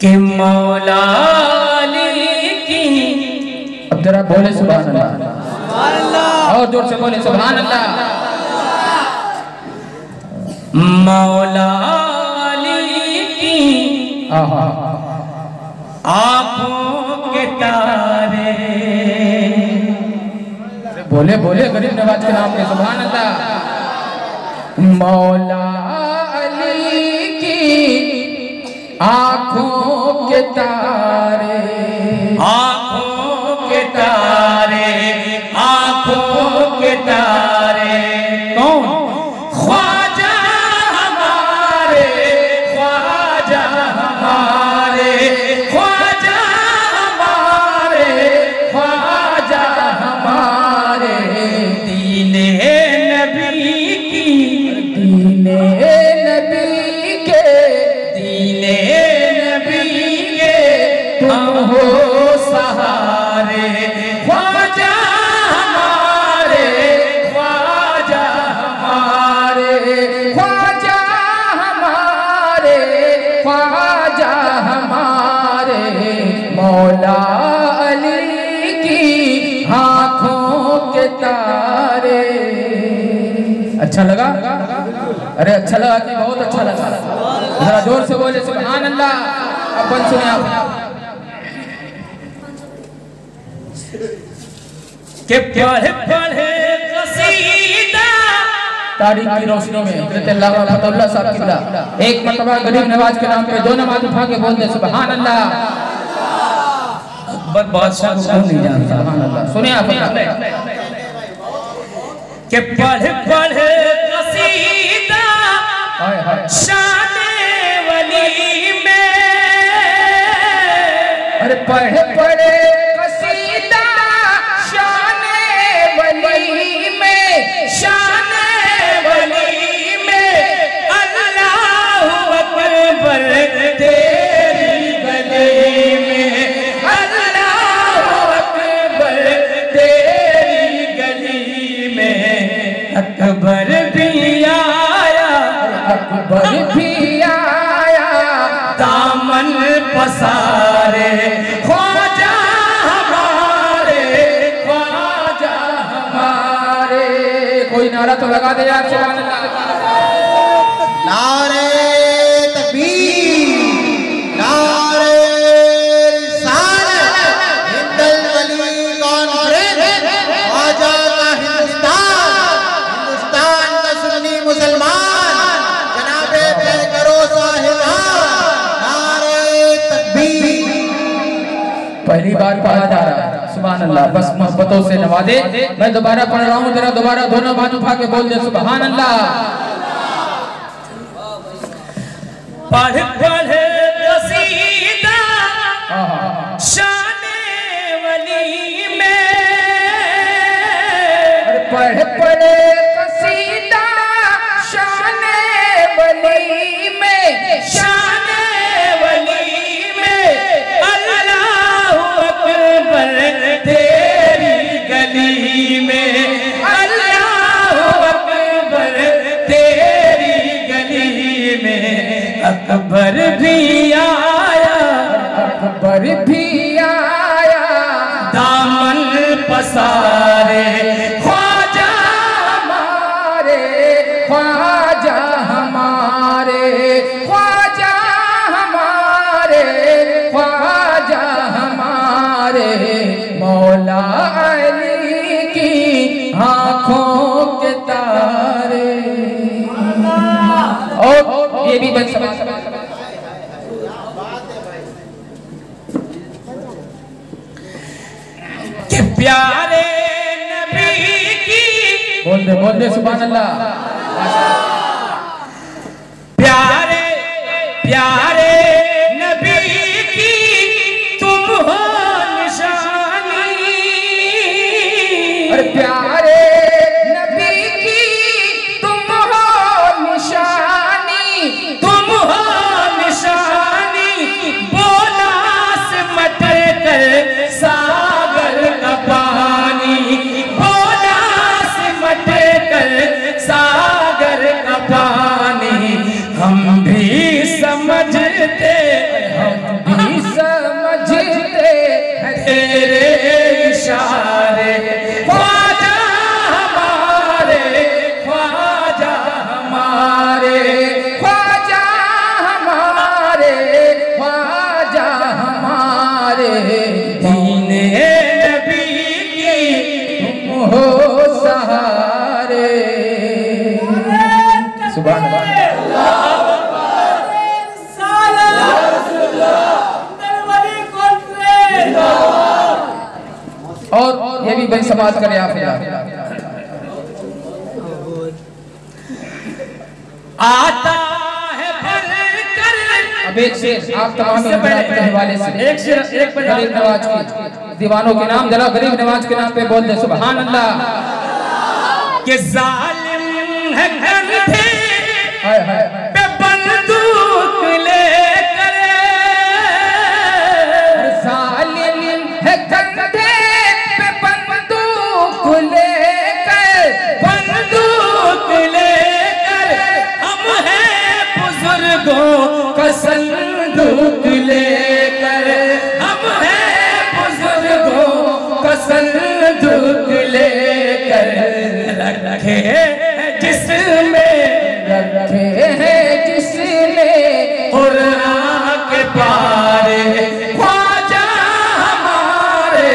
कि मौला अली की। अब जरा बोले सुभान अल्लाह, और जोर से बोले सुभान अल्लाह। मौला अली की आंखों के तारे। बोले बोले गरीब नवाज के नाम पे सुभान अल्लाह। मौला अली की आंखों के तारे, आंखों के तारे, आंखों के तारे। कौन? ख्वाजा हमारे, ख्वाजा हमारे, ख्वाजा हमारे, ख्वाजा हमारे। दीने नबी की, दीने नबी के, दीने नबी के तुम हो सहारे। ख्वाजा हमारे, ख्वाजा हमारे, ख्वाजा हमारे, ख्वाजा हमारे। मौला अली की आंखों के तारे। अच्छा लगा? अरे अच्छा लगा कि बहुत अच्छा लगा? जरा जोर से बोले सुभान अल्लाह। अब बन सुने आप के पढ़े पढ़े कसीदा तारीख की रोशनी में अल्लाह फतहुल्लाह साहब किबला एक मर्तबा गरीब नवाज के नाम पे दो नमाज उठा के बोल दे सुभान अल्लाह। अकबर बादशाह को कौन नहीं जानता? सुभान अल्लाह। सुनिए आप के पढ़े पढ़े कसीदा शाने वली में। अरे पढ़े पढ़े कसीदा शाने वली में, शाने वली में। अल्लाहु अकबर तेरी गली में, अल्लाहु अकबर तेरी गली में। अकबर भी आया, अकबर भी आया दामन पसारे। ख्वाजा हमारे, ख्वाजा हमारे। कोई नारा तो लगा दे यार सुभान अल्लाह। नारे तकबीर, नारे रिसालत, हिंदल वली कॉन्फ्रेंस, ख्वाजा का हिंदुस्तान, हिंदुस्तान का सुन्नी मुसलमान, जनाबे पैगरो साहिबान। नारे तकबीर। पहली बार पढ़ा जा रहा है सुभान अल्लाह। बस मोहब्बतों से नवाजे। मैं दोबारा पढ़ रहा हूँ, जरा दोबारा दोनों हाथ उठा के बोल दे सुभान अल्लाह। पढ़ पढ़े कसीदा शाने वली में। पढ़ पढ़े कसीदा शाने वली में, शाने वली में। अल्लाहु अकबर तेरी गली में, अल्लाहु अकबर तेरी गली में। अकबर भी आया, अकबर भी आया दामन पसारे। ख्वाजा हमारे, ख्वाजा हमारे, ख्वाजा हमारे, ख्वाजा हमारे। मौला अली की आंखों के तारे। और ये भी बन समझ के प्यारे नबी की। बोल दे सुभान अल्लाह। प्यारे प्यारे नबी की तुम हो निशानी। अरे प्यारे नबी की तुम हो निशानी, तुम हो निशानी। बोला से मटर कर सागर का पानी, बोला से मटर कर सागर का पानी। हम भी समझते, हम भी हमारे, दीने नबी की तुम हो सहारे। सुभान अल्लाह। और ये भी बन समाज करें आप। आता है भर अब एक शेर आप तमाम के हवाले से एक शेर एक गरीब नवाज की दीवानों के नाम जरा गरीब नवाज के नाम पे बोल दे सुभान अल्लाह। के जालिम है कंधे पे बंदूक लेकर, जालिम है कंधे पे बंदूक लेकर, बंदूक लेकर हम हैं बुजुर्गों का संदूक लेकर, हम हैं बुजुर्गों का संदूक लेकर, रखे हैं जिसमें कुरान के पारे, ख्वाजा हमारे,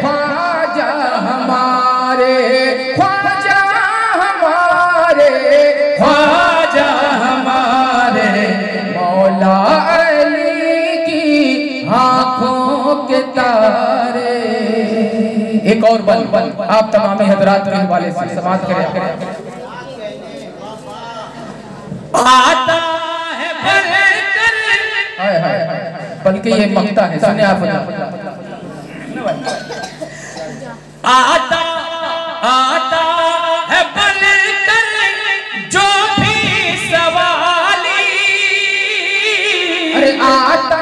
ख्वाजा हमारे, ख्वाजा हमारे, ख्वाजा हमारे, मौला अली की आंखों के तारे। एक और बल आप तमाम हजरात के हवाले से समाप्त करें। आता है बल्कि ये मकता है, सुने आप। आता आता है बनकर जो भी सवाली, अरे आता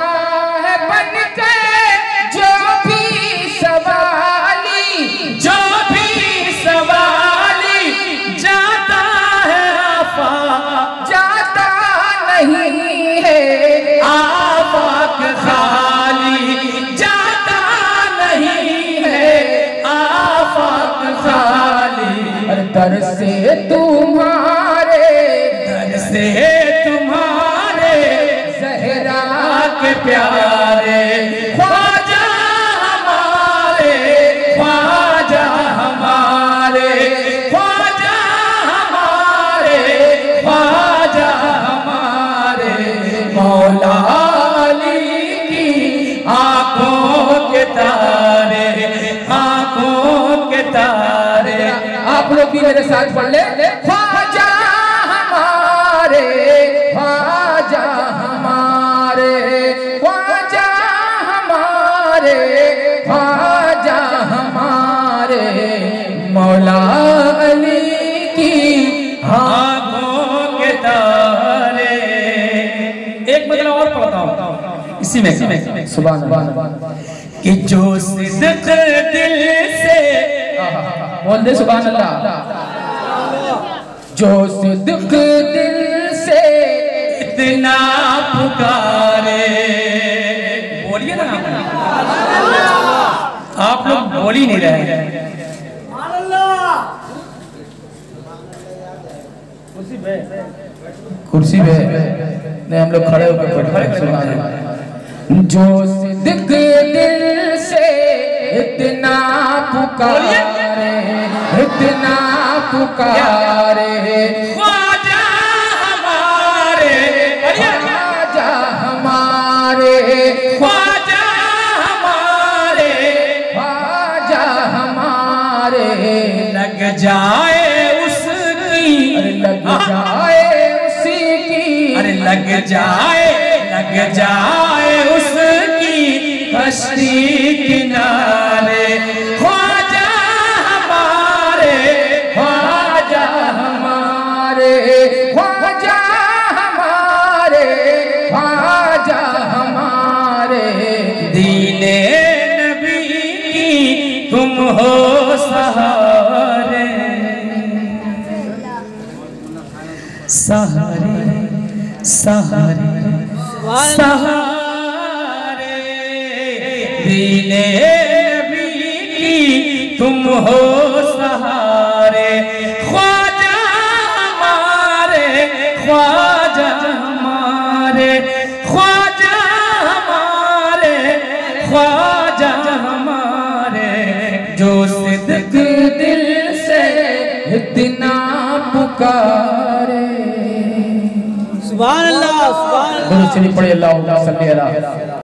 है बनकर जो भी सवाली, जो भी सवाली जाता है आफा, जाता नहीं है आफाक खाली, जाता नहीं है आफाक खाली। अरे दर से तुम्हारे, दर से तुम्हारे ज़हरा के प्यारे, ख्वाजा हमारे, ख्वाजा हमारे, ख्वाजा हमारे, ख्वाजा हमारे, मौला अली की आंखों के तारे, आंखों के तारे। आप लोग भी मेरे साथ पढ़ ले। ख्वाजा हमारे, ख्वाजा हमारे, ख्वाजा हमारे, ख्वाजा हमारे, मौला अली की आंखों के तारे। एक मतलब और पढ़ता हूँ इसी में सुभान अल्लाह। कि जो सिद्क दिल से बोल दे सुभान अल्लाह, जो सिद्क दिल से इतना पुकारे, बोलिए ना आप लोग बोल ही नहीं रहे। कुर्सी पे नहीं, हम लोग खड़े होकर पढ़े। जो सिद्क दिल से इतना पुकारे, इतना पुकारे, ख्वाजा हमारे, ख्वाजा हमारे, ख्वाजा हमारे, ख्वाजा हमारे, लग जाए उसकी, अरे लग जाए उसी की, अरे लग जाए उसकी कश्ती किनारे, ख्वाजा हमारे, ख्वाजा हमारे, ख्वाजा हमारे, ख्वाजा हमारे, दीने नबी की तुम हो सहारे, सहारे, सहारे, सहारे, दीने नबी की तुम हो सहारे, ख्वाजा हमारे, ख्वाजा हमारे, ख्वाजा हमारे, ख्वाजा जो सिद्क दिल से इतना पुकारे। सुभान अल्लाह, सुभान अल्लाह। दुरूद शरीफ पढ़े, अल्लाहुम्मा सल्ली अला